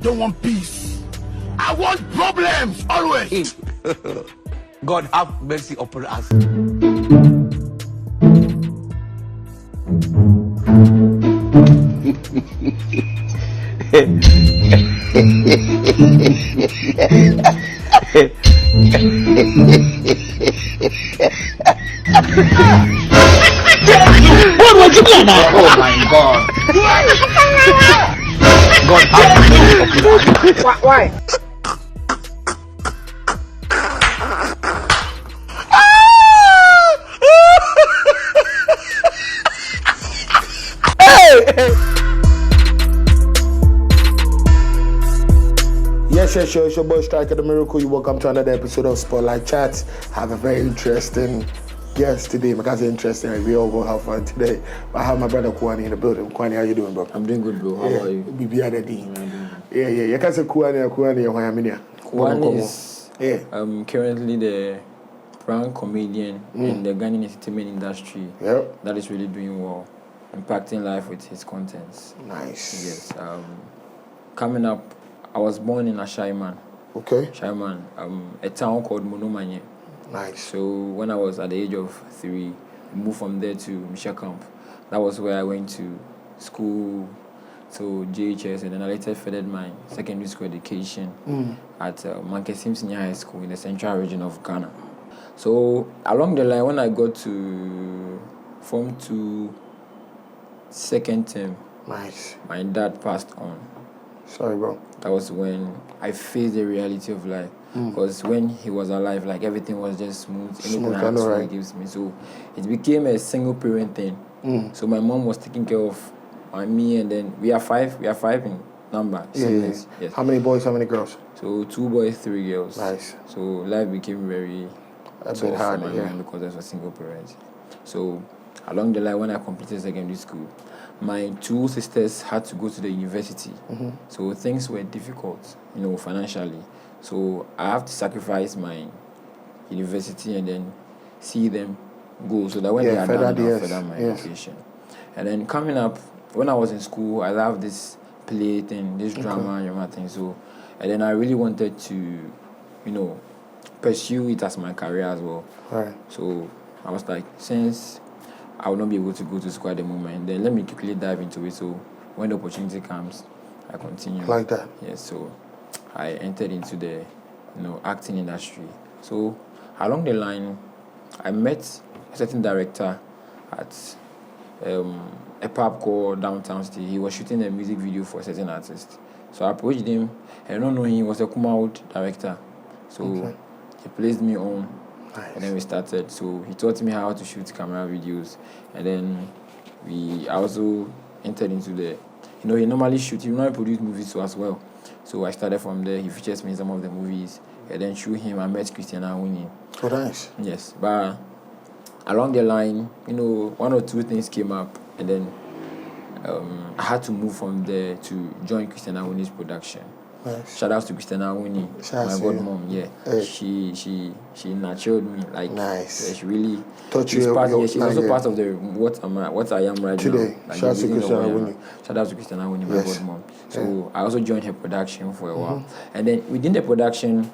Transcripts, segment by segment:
don't want peace. I want problems always. God have mercy upon us. What was it now? Oh my God. God have mercy upon us. Why? Yes, it's your boy Striker the Miracle. You welcome to another episode of Spotlight Chats. Have a very interesting guest today. Because it's interesting, we all go have fun today. I have my brother Kuwani in the building. Kuwani, how you doing, bro? I'm doing good, bro. How are you? Yeah. You can say Kuwani, why I'm in here. Kuwani is currently the prank comedian in the Ghanaian entertainment industry. Yep. That is really doing well, impacting life with his contents. Nice. Yes. Coming up, I was born in Ashaiman. Okay. Ashaiman, a town called Monomanye. Nice. So when I was at the age of 3, I moved from there to Misha Camp. That was where I went to school, to JHS, and then I later furthered my secondary school education at Mankesim Senior High School in the central region of Ghana. So along the line, when I got to Form 2 second term, nice. My dad passed on. Sorry, bro. That was when I faced the reality of life. Because when he was alive, like everything was just smooth. Anything I asked for, he gives me. So it became a single parent thing. So my mom was taking care of me, and then we are five in number. Yes. How many boys, how many girls? So 2 boys, 3 girls. Nice. So life became very a bit hard, for my mom because I was a single parent. So along the line, when I completed secondary school, my 2 sisters had to go to the university. So things were difficult, financially. So I have to sacrifice my university and then see them go. So that when they are done, I'll further my education. And then coming up, when I was in school, I loved this play thing, this drama and thing. So, and then I really wanted to, pursue it as my career as well. Right. So I was like, since I will not be able to go to school at the moment, then let me quickly dive into it. So when the opportunity comes, I continue. Like that? Yes. So I entered into the, acting industry. So along the line, I met a certain director at a pub called Downtown City. He was shooting a music video for a certain artist. So I approached him, and not knowing he was a Kumawood director. So he placed me on. Nice. And then we started. So he taught me how to shoot camera videos. And then I also entered into the, he normally produce movies too as well. So I started from there. He features me in some of the movies. And then through him, I met Christiana Winnie. Oh, nice. Yes. But along the line, 1 or 2 things came up. And then I had to move from there to join Christiana Winnie's production. Nice. Shout out to Christiana Winnie, my godmom. Yeah, hey. She nurtured me like. Nice. Yeah, she really taught you. She's also part of the what I am right today. Now. Like Shout out to Christiana Winnie. Shout out to Christiana Winnie, my godmom. So I also joined her production for a while, and then within the production,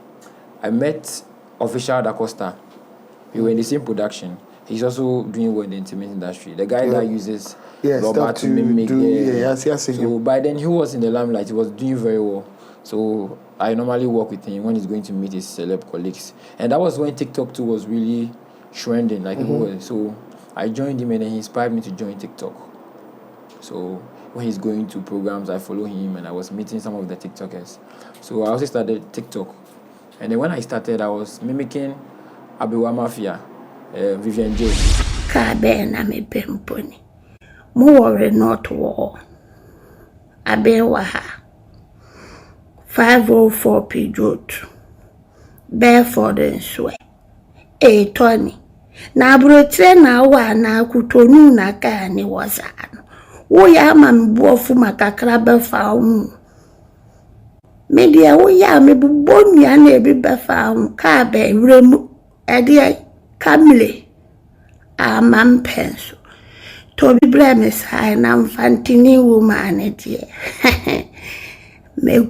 I met Official Da Costa. We were in the same production. He's also doing well in the entertainment industry. The guy that uses rubber to mimic. So by then he was in the limelight. He was doing very well. So I normally work with him when he's going to meet his celeb colleagues. And that was when TikTok too was really trending. So I joined him, and then he inspired me to join TikTok. So when he's going to programs, I follow him, and I was meeting some of the TikTokers. So I also started TikTok. And then when I started, I was mimicking Abiwa Mafia, Vivian J. Kabena me pemponi. More not war. Abewa 504 Pidot. Barefoot and sweat. Tony. Na brotre na wa na kutonu na ka ni wasano. Wo ya ma mbuofu makakra be fa hu. Media wo ya me bubonu ya na ebi be fa hu ka be remu ede kamle amam penso. To be blames high na mfantini woman die.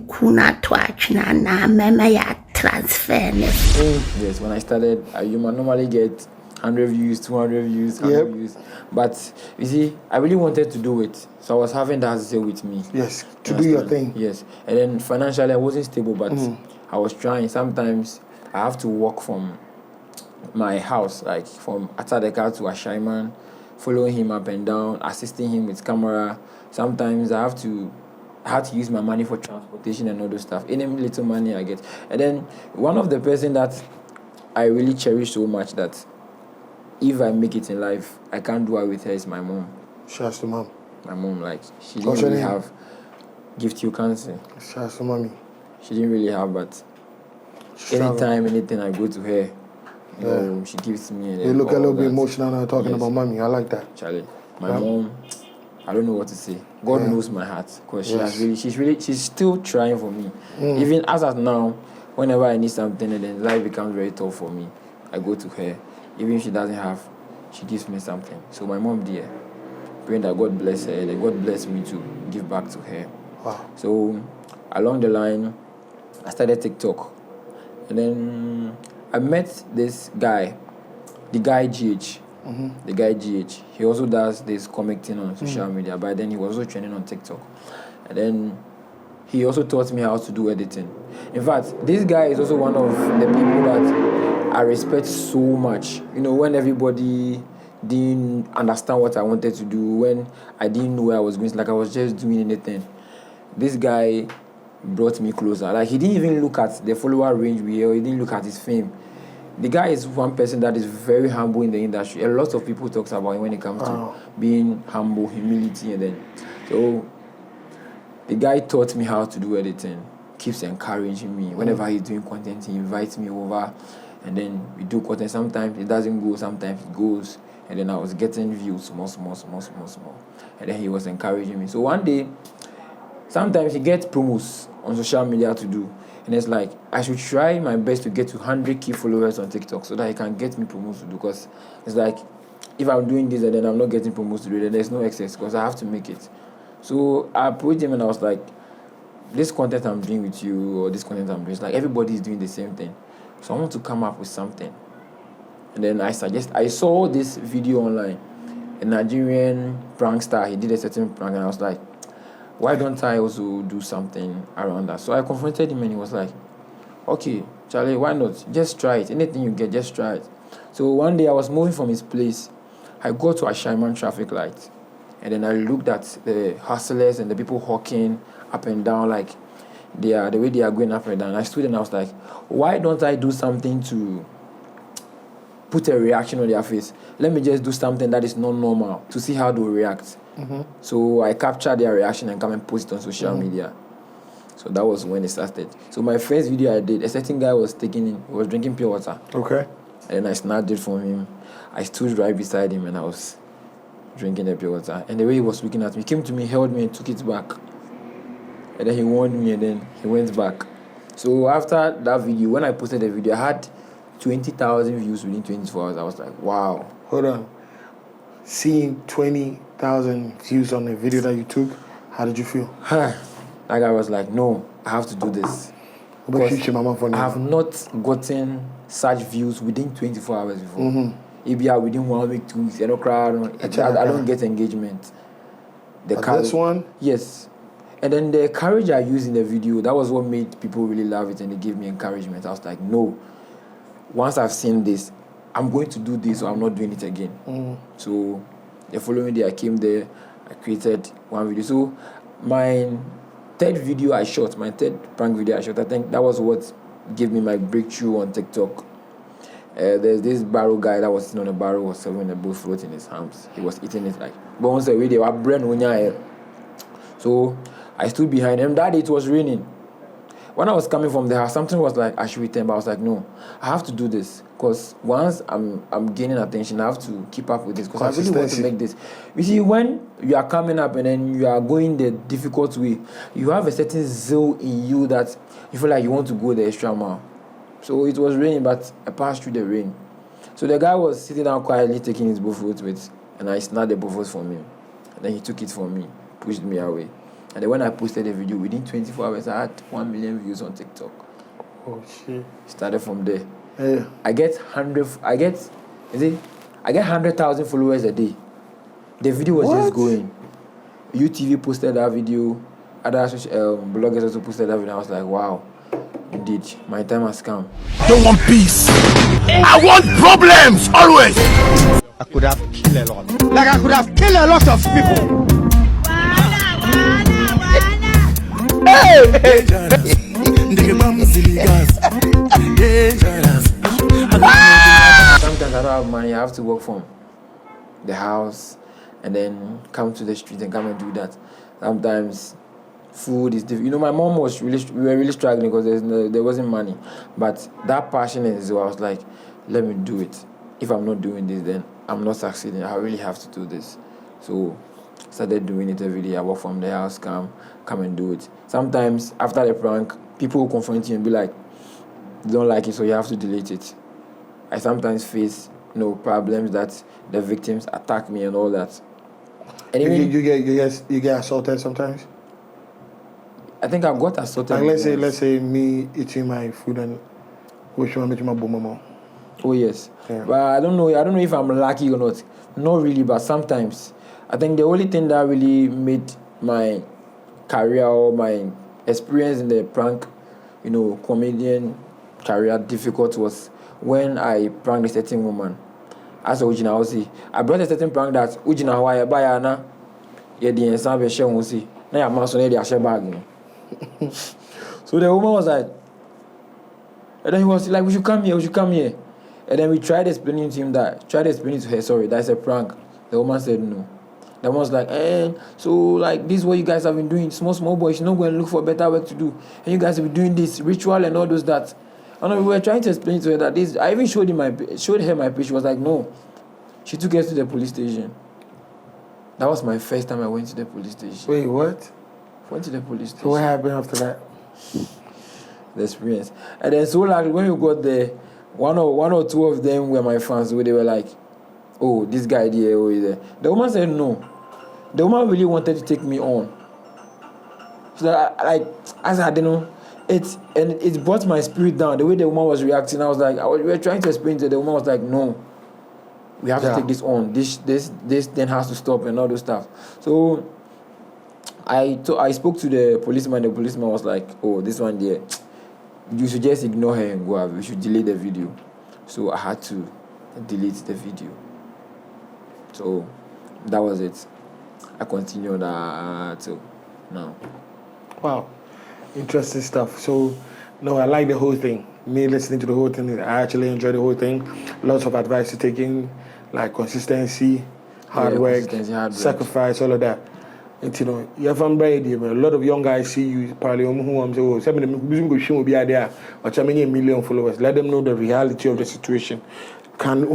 kuna twachna na mema ya transfer. Yes, when I started, you might normally get 100 views, 200 views, 100 views. But you see, I really wanted to do it. So I was having that zeal with me. Yes, to do your thing. Yes. And then financially, I wasn't stable, but I was trying. Sometimes I have to walk from my house, like from Atadeka to Ashaiman, following him up and down, assisting him with camera. Sometimes I had to use my money for transportation and all those stuff. Any little money I get. And then one of the person that I really cherish so much that if I make it in life, I can't do it with her is my mom. Shouts to mom. My mom, like, she didn't really have gift you can't say. Shouts to mommy. She didn't really have, but anytime, anything I go to her, you know, she gives me. You look a little bit emotional now talking about mommy. I like that. Charlie, my mom, I don't know what to say. God knows my heart, because she's still trying for me. Even as of now, whenever I need something, and then life becomes very tough for me, I go to her. Even if she doesn't have, she gives me something. So my mom, dear, praying that God bless her, and God bless me to give back to her. Wow. So along the line, I started TikTok, and then I met this guy, the guy GH. The guy GH. He also does this comic thing on social media, but then he was also training on TikTok. And then he also taught me how to do editing. In fact, this guy is also one of the people that I respect so much. You know, when everybody didn't understand what I wanted to do, when I didn't know where I was going, like I was just doing anything, this guy brought me closer. Like, he didn't even look at the follower range we have, he didn't look at his fame. The guy is one person that is very humble in the industry. A lot of people talk about him when it comes to being humble, humility, and then so the guy taught me how to do editing, keeps encouraging me. Whenever he's doing content, he invites me over, and then we do content. Sometimes it doesn't go, sometimes it goes, and then I was getting views small. And then he was encouraging me. So one day, sometimes he gets promos on social media to do. And it's like, I should try my best to get to 100 key followers on TikTok so that he can get me promos to do. Because it's like, if I'm doing this and then I'm not getting promos to do, then there's no excess because I have to make it. So I approached him and I was like, this content I'm doing with you, or this content I'm doing, it's like everybody's doing the same thing. So I want to come up with something. And then I saw this video online. A Nigerian prankster, he did a certain prank, and I was like, why don't I also do something around that? So I confronted him and he was like, okay, Charlie, why not? Just try it. Anything you get, just try it. So one day I was moving from his place. I got to a Ashaiman traffic light. And then I looked at the hustlers and the people hawking up and down, like the way they are going up and down. I stood and I was like, why don't I do something to put a reaction on their face? Let me just do something that is not normal to see how they will react. So I captured their reaction and come and post it on social media. So that was when it started. So my first video I did, a certain guy was drinking pure water. Okay. And I snapped it from him. I stood right beside him and I was drinking the pure water. And the way he was looking at me, he came to me, held me and took it back. And then he warned me and then he went back. So after that video, when I posted the video, I had 20,000 views within 24 hours. I was like, wow. Hold on. Seeing 20,000 views on the video that you took, how did you feel? That guy was like, no, I have to do this. I have not gotten such views within 24 hours before. If you are within 1 week, 2 weeks, crowd, I don't get engagement. This one? Yes. And then the courage I used in the video, that was what made people really love it and they gave me encouragement. I was like, no, once I've seen this, I'm going to do this or I'm not doing it again. So the following day I came there, I created one video. So my third video I shot, my third prank video I shot, I think that was what gave me my breakthrough on TikTok. There's this barrel guy that was sitting on a barrel, was serving a bull fruit in his hands. He was eating it like, but once a video, I brain unya. So I stood behind him. That day it was raining. When I was coming from the house, something was like, I should return, but I was like, no, I have to do this. Because once I'm gaining attention, I have to keep up with this. Because I really want to make this. You see, when you are coming up and then you are going the difficult way, you have a certain zeal in you that you feel like you want to go the extra mile. So it was raining, but I passed through the rain. So the guy was sitting down quietly taking his bullfruit with, and I snapped the bullfruit from him. And then he took it from me, pushed me away. And then when I posted the video, within 24 hours, I had 1 million views on TikTok. Oh shit! Started from there. Yeah. I get 100,000 followers a day. The video was just going. UTV posted that video. Other bloggers also posted that video. I was like, wow, indeed, my time has come. Don't want peace. I want problems always. I could have killed a lot. Like I could have killed a lot of people. Sometimes I don't have money. I have to work from the house and then come to the street and come and do that. Sometimes food is difficult. You know, my mom was we were really struggling because there wasn't money. But that passion is, I was like, let me do it. If I'm not doing this, then I'm not succeeding. I really have to do this. So started doing it every day. I work from the house, come and do it. Sometimes after the prank, people will confront you and be like, you don't like it, so you have to delete it. I sometimes face problems that the victims attack me and all that. And even, you get assaulted sometimes. I think I've got assaulted. Like let's say me eating my food and which one make my bomb. Oh yes, yeah. But I don't know if I'm lucky or not. Not really, but sometimes I think the only thing that really made my career or my experience in the prank, comedian career difficult was when I pranked a certain woman. As a Ujina Hosi, I brought a certain prank that Ujina Hawaii Bayana, yeah, the ensemble show Hosi. Now I'm also the Asher bag. So the woman was like, and then he was like, we should come here. And then we tried explaining to her, sorry, that's a prank. The woman said no. The woman was like, so like this is what you guys have been doing, small boys, you're not going to look for better work to do. And you guys have been doing this ritual and all those that. And we were trying to explain to her that this. I even showed her my picture. She was like, no. She took us to the police station. That was my first time I went to the police station. Wait, what? Went to the police station. So what happened after that? The experience. And then so like when we got there, one or two of them were my fans. So they were like, oh, this guy there, oh, there. The woman said no. The woman really wanted to take me on. So I didn't know. It brought my spirit down. The way the woman was reacting, I was like, we were trying to explain to her. The woman was like, no, we have to take this on. This then has to stop and all those stuff. So I spoke to the policeman. The policeman was like, oh, this one there, you should just ignore her and go out. We should delete the video. So I had to delete the video. So that was it. I continued till now. Wow. Interesting stuff. So, no, I like the whole thing. Me listening to the whole thing, I actually enjoy the whole thing. Lots of advice to take in, like consistency, hard work, sacrifice, all of that. And you have a lot of young guys see you probably who I'm saying, some of them will be there, but how many million followers? Let them know the reality of the situation. Before we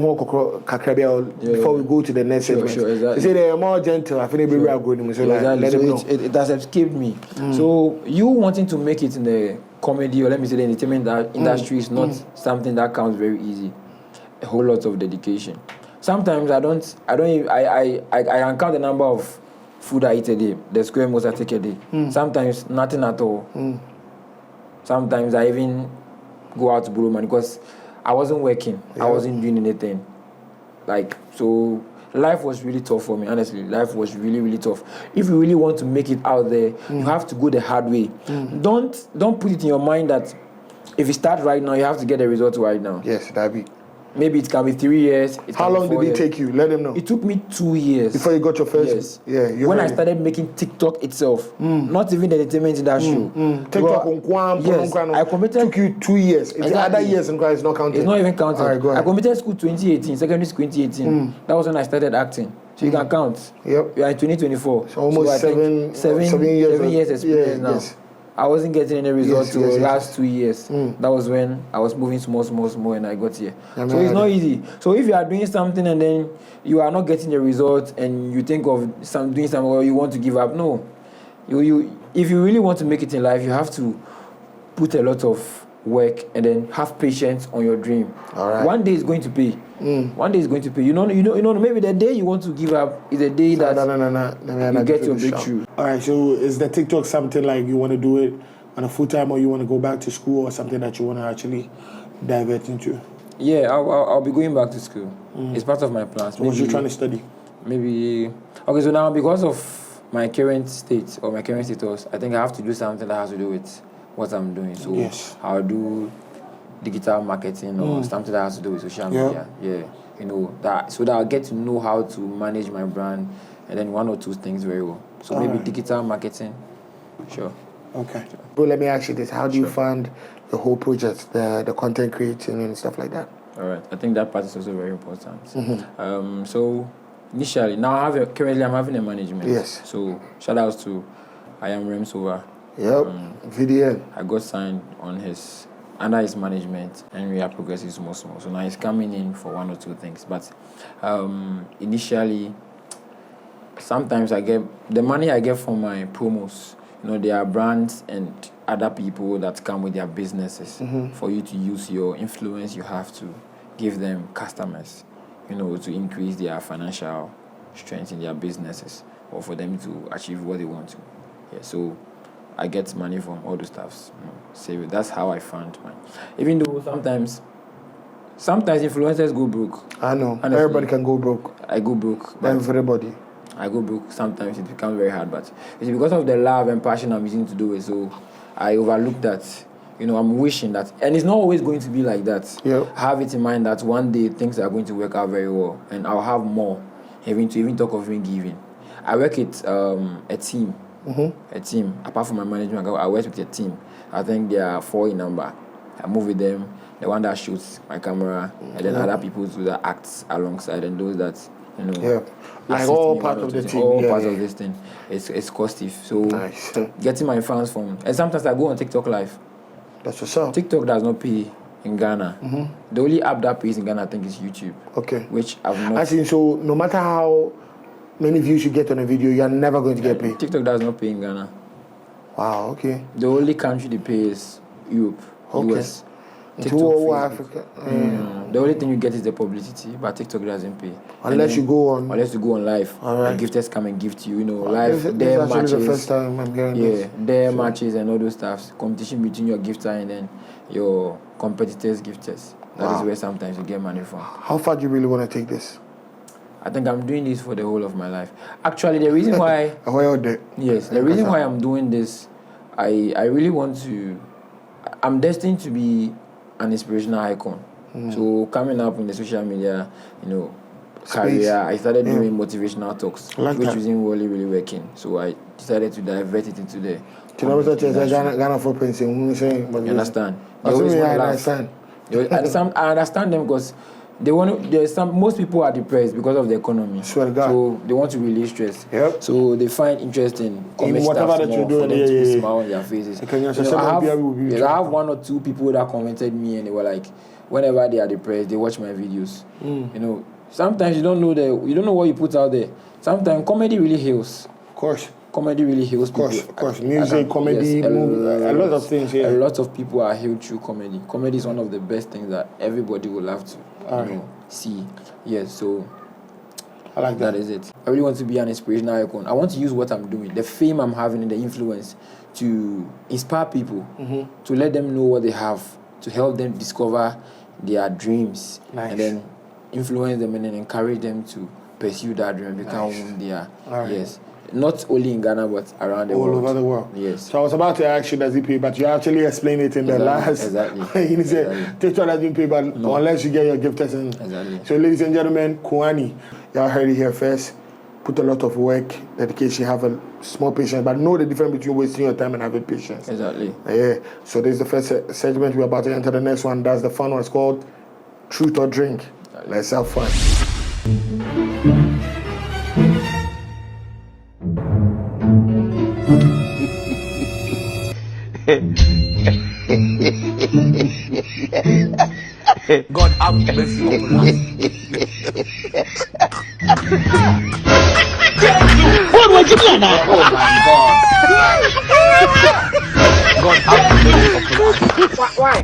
go to the next segment. Sure, exactly. They say they are more gentle. I think they will go to so let them know. It has escaped me. So you wanting to make it in the comedy or let me say the entertainment industry is not something that comes very easy. A whole lot of dedication. Sometimes I count the number of food I eat a day, the square meals I take a day. Sometimes nothing at all. Sometimes I even go out to borrow money because I wasn't working. I wasn't doing anything. So life was really tough for me, honestly. Life was really, really tough. If you really want to make it out there, you have to go the hard way. Don't put it in your mind that if you start right now, you have to get the result right now. Yes, that'd be. Maybe it can be 3 years. How long did it take you? Let them know. It took me 2 years. Before you got your first? Yes. Yeah. When I started making TikTok itself, not even the entertainment industry. TikTok I committed. Took you 2 years. Exactly. The other years it's not counted. It's not even counted. All right, go ahead. I committed school 2018, secondary school 2018. That was when I started acting. So you can count. Yep. We are in 2024. So almost seven years experience now. Yes. I wasn't getting any results till the last 2 years. That was when I was moving small, and I got here. So it's not easy. So if you are doing something and then you are not getting the result and you think of doing something or you want to give up, no. If you really want to make it in life, you have to put a lot of work, and then have patience on your dream. All right. One day is going to pay. One day is going to pay. You know. Maybe the day you want to give up is the day that you get your breakthrough. All right. So is the TikTok something like you want to do it on a full time, or you want to go back to school, or something that you want to actually divert into? Yeah, I'll be going back to school. It's part of my plans. What you trying to study? Maybe. Okay, so now because of my current state or my current status, I think I have to do something that has to do with what I'm doing. So yes. I'll do digital marketing or something that has to do with social media. Yeah, so that I'll get to know how to manage my brand and then one or two things very well. So maybe digital marketing. Sure. Okay. Bro, let me ask you this: how do you fund the whole project, the content creating and stuff like that? All right. I think that part is also very important. So initially, now currently I'm having a management. Yes. So shout outs to I am Remsova. Yep. VDN. I got signed under his management, and we are progressing small. So now he's coming in for one or two things. But initially, sometimes I get the money I get from my promos. There are brands and other people that come with their businesses for you to use your influence. You have to give them customers, to increase their financial strength in their businesses or for them to achieve what they want to. Yeah, so I get money from all the stuffs. Save it. That's how I fund mine. Even though sometimes influencers go broke. I know. Honestly, everybody can go broke. I go broke. Everybody. I go broke. Sometimes it becomes very hard, but it's because of the love and passion I'm using to do it. So I overlook that. I'm wishing that, and it's not always going to be like that. Yep. Have it in mind that one day things are going to work out very well, and I'll have more. Even talk of giving. I work with a team. A team. Apart from my management, I work with a team. I think there are 4 in number. I move with them. The one that shoots my camera, and then other people do that acts alongside, and those that like all part of the team. All part of this thing. It's costive. So nice. Getting my fans from, and sometimes I go on TikTok live. That's what's up. TikTok does not pay in Ghana. The only app that pays in Ghana, I think, is YouTube. Okay. Which I've not. I see. So no matter how many views you get on a video, you're never going to get paid. TikTok does not pay in Ghana. Wow. Okay. The only country they pay is Europe, US. To Africa. The only thing you get is the publicity, but TikTok doesn't pay. Unless you go on live. All right. The gifters come and gift you, live. This is matches. the first time I'm hearing this. Their matches and all those stuff. Competition between your gifter and then your competitors' gifters. That is where sometimes you get money from. How far do you really want to take this? I think I'm doing this for the whole of my life. Actually, the reason why... the reason why I'm doing this, I really want to... I'm destined to be an inspirational icon. So coming up in the social media, career, I started doing motivational talks, which wasn't really, really working. So I decided to divert it into the... Ghana for pensing. You understand? I understand. I understand them because they want. Most people are depressed because of the economy. Swear to God. So they want to release stress. Yep. So they find interest in whatever that you're doing. To smile on their faces. I have 1 or 2 people that commented me and they were like, whenever they are depressed, they watch my videos. Sometimes you don't know what you put out there. Sometimes comedy really heals. Of course. Comedy really heals people. Of course. Music, comedy, a lot of things. Yeah. A lot of people are healed through comedy. Comedy is one of the best things that everybody will love to see. Yes, so I like that. That is it. I really want to be an inspirational icon. I want to use what I'm doing, the fame I'm having and the influence to inspire people, to let them know what they have, to help them discover their dreams, and then influence them and then encourage them to pursue that dream and become who they are. Yes. Not only in Ghana, but around the world. All over the world. Yes. So I was about to ask you, does it pay? But you actually explained it in the last. Exactly. You said, TikTok doesn't pay, but unless you get your gifters in. Exactly. So, ladies and gentlemen, Kuwani, y'all heard it here first. Put a lot of work, dedication, have a small patience, but know the difference between wasting your time and having patience. Exactly. Yeah. So this is the first segment. We're about to enter the next one. That's the fun one. It's called Truth or Drink. Let's have fun. God have mercy upon us. What was it like that? Oh my God. God have mercy upon us. Why?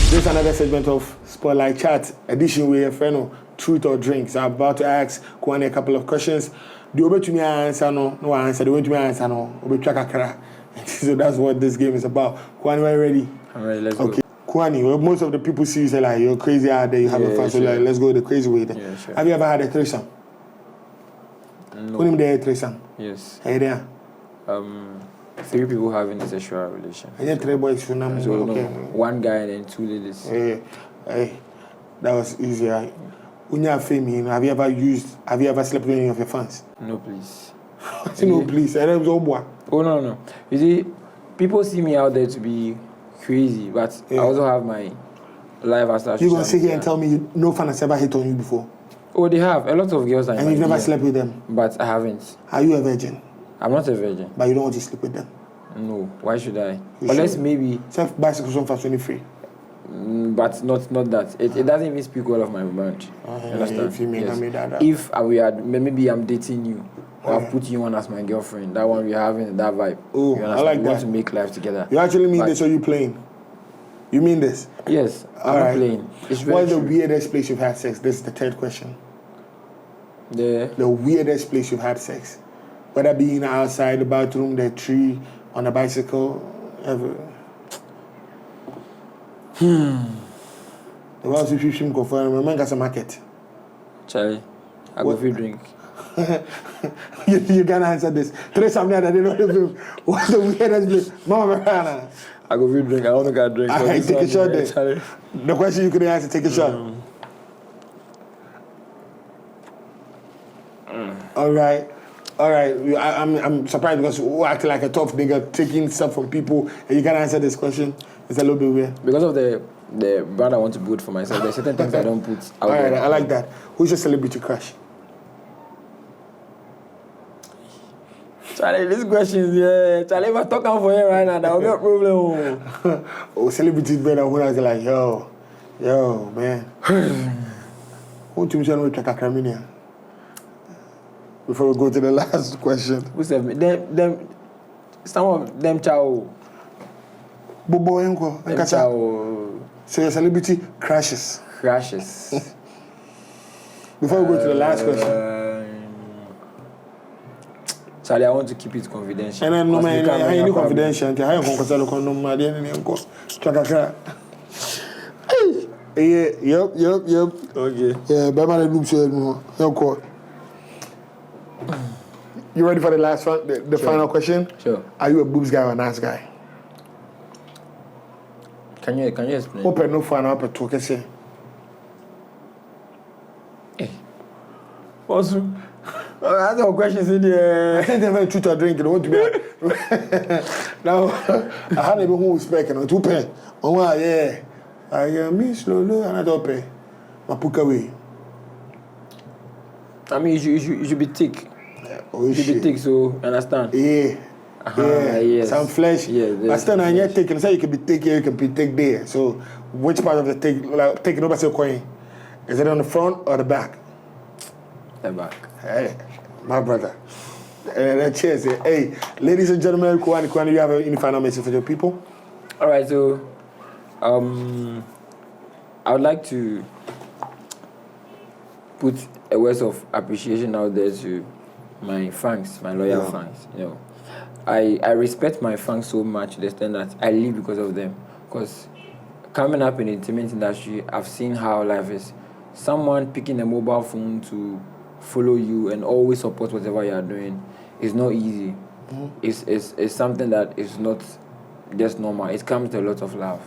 This is another segment of Spotlight Chat edition where friend truth or drinks. I'm about to ask Kuwani a couple of questions. The over to me answer no answer. The way to me answer no. So that's what this game is about. Kuwani, are you ready? I'm ready. Let's go. Kuwani, well, most of the people see you say like you're crazy out there, you have a fun. So like, let's go the crazy way then. Yeah, sure. Have you ever had a threesome? No. Who named the threesome? Yes. Hey there. 3 people having a sexual relation. I get 3 boys for now. So Okay. no, 1 guy and then 2 ladies. Hey, that was easy. Right? When you're famous, have you ever slept with any of your fans? No, please. No, please. Oh no. You see, people see me out there to be crazy, but I also have my life as such. You gonna sit here and tell me no fan has ever hit on you before? Oh, they have a lot of girls. And you've never slept with them? But I haven't. Are you a virgin? I'm not a virgin. But you don't want to sleep with them? No. Why should I? You Unless should. maybe. Self bicycle for 23. But not that. It doesn't even speak well of my brand. You understand? If maybe I'm dating you, or I'll put you on as my girlfriend. That one we're having that vibe. Oh, I like that. We want to make life together. You actually mean this or you playing? You mean this? Yes, I'm not playing. It's very What's the true. weirdest place you've had sex? This is the 3rd question. The weirdest place you've had sex? Whether being outside the bathroom, the tree, on a bicycle, ever. The world situation go for a market. Charlie, I go for a drink. You can't answer this. Three something that they don't. What's the weirdest place? Mama, I go for a drink. I want to get a drink. I take a shot there. The question you couldn't answer, take a shot. All right. I'm surprised because you act like a tough nigga taking stuff from people and you can't answer this question. It's a little bit weird. Because of the brand I want to build for myself, there's certain things I don't put out. All right, I like that. Who's your celebrity crush? Charlie, these questions, yeah. Charlie, if I talk out for you right now, that will be a problem. Oh, celebrities better when I was like, yo, man. Who to me with Kakramania? Before we go to the last question. Who said me? Some of them chow. Bobo Enko. Them chow. So your celebrity crashes. Before we go to the last question. Charlie, I want to keep it confidential. And then no man, I ain't confidential. I have Nkonkonsa look on no man. Yep. Okay. Yeah, Bama looks no. You ready for the last one? The Sure. final question? Sure. Are you a boobs guy or a nice guy? Can you explain? Open no fun up at talk say. Also, I have no questions in there. I think they're very truth or drink. You want to be now. I had a who speaking on 2 pay. Oh yeah. I miss Lolo and I don't pay. My puka away. I mean, you should be thick. Oh, you should be thick, so you understand? Yeah. Yes. Some flesh. Yeah, but still, now you're taking. So you can be thick here, you can be thick there. So, which part of the thick, like taking over your coin? Is it on the front or the back? The back. Hey, my brother. Cheers. Hey, ladies and gentlemen, Kuwani, you have any final message for your people? All right, so I would like to put a words of appreciation out there to my fans, my loyal fans. You know, I respect my fans so much to the extent that I live because of them. Because coming up in the entertainment industry, I've seen how life is. Someone picking a mobile phone to follow you and always support whatever you are doing is not easy. It's something that is not just normal. It comes with a lot of love,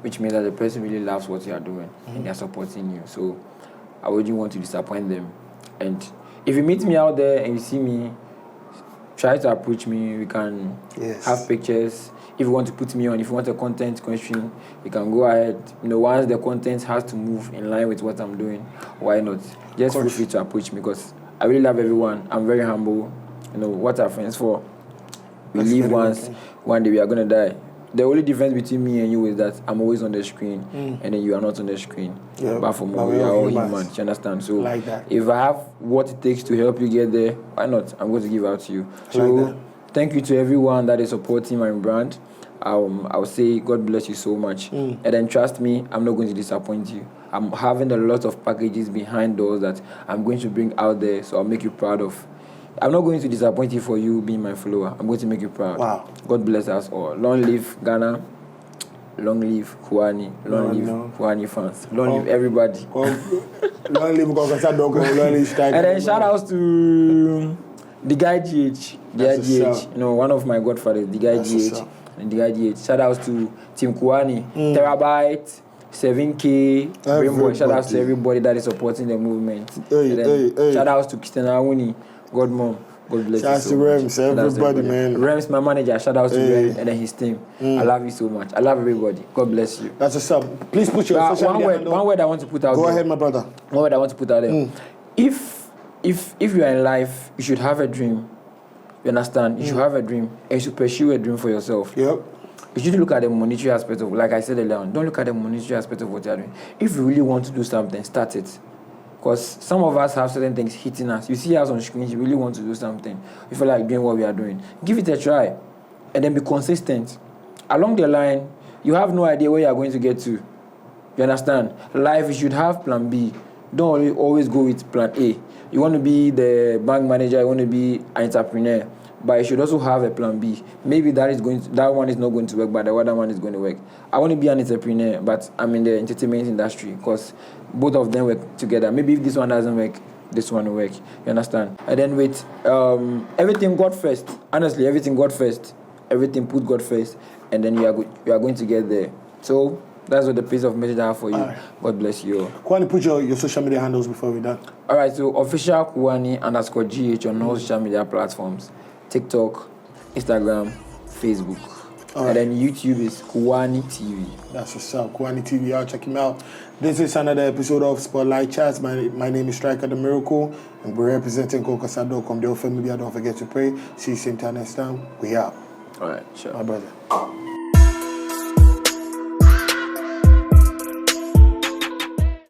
which means that the person really loves what you are doing and they're supporting you. So I wouldn't want to disappoint them. And if you meet me out there and you see me, try to approach me. We can have pictures. If you want to put me on, if you want a content question, you can go ahead. You know, once the content has to move in line with what I'm doing, why not? Just feel free to approach me because I really love everyone. I'm very humble. You know, what are friends for? We live once. One day we are going to die. The only difference between me and you is that I'm always on the screen, and then you are not on the screen. Yeah, but for more, we are all human. You understand? So, like that. If I have what it takes to help you get there, why not? I'm going to give out to you. So, like thank you to everyone that is supporting my brand. I'll say God bless you so much. And then trust me, I'm not going to disappoint you. I'm having a lot of packages behind doors that I'm going to bring out there, so I'll make you proud of. I'm not going to disappoint you for you being my follower. I'm going to make you proud. Wow. God bless us all. Long live Ghana. Long live Kuwani. Long live Kuwani fans. Long live everybody. Long live Nkonkonsa dog. Long live Strike. And then shout outs to the guy GH. The guy GH. You know, one of my godfathers, the guy GH. And the guy GH. Shout outs to Team Kuwani. Terabyte. 7K. Rainbow. Shout outs to everybody that is supporting the movement. Shout outs to Kuwani. God mom, God bless you. Shout out to Rems, everybody, man. Rems, my manager, shout out to Rems and then his team. I love you so much. I love everybody. God bless you. That's what's up. Please put your social media handle. One word I want to put out there. Go ahead, my brother. One word I want to put out there. If you are in life, you should have a dream. You understand? You should have a dream and you should pursue a dream for yourself. Yep. You should look at the monetary aspect of, like I said earlier on, don't look at the monetary aspect of what you're doing. If you really want to do something, start it. Because some of us have certain things hitting us. You see us on screen, you really want to do something. You feel like doing what we are doing. Give it a try. And then be consistent. Along the line, you have no idea where you are going to get to. You understand? Life, you should have plan B. Don't always go with plan A. You want to be the bank manager, you want to be an entrepreneur. But you should also have a plan B. Maybe that one is not going to work, but the other one is going to work. I want to be an entrepreneur, but I'm in the entertainment industry because both of them work together. Maybe if this one doesn't work, this one will work. You understand? And then with everything God first. Honestly, everything God first. Everything put God first, and then you are going to get there. So that's what the piece of message I have for you. Right. God bless you. Kuwani, put your social media handles before we're done. All right. So official Kuwani_GH on all social media platforms. TikTok, Instagram, Facebook. And then YouTube is Kuwani TV. That's what's up, Kuwani TV. Y'all check him out. This is another episode of Spotlight Chats. My name is Striker the Miracle, and we're representing Nkonkonsa.com. Don't forget to pray. See you same time next time. We out. All right, sure. My brother.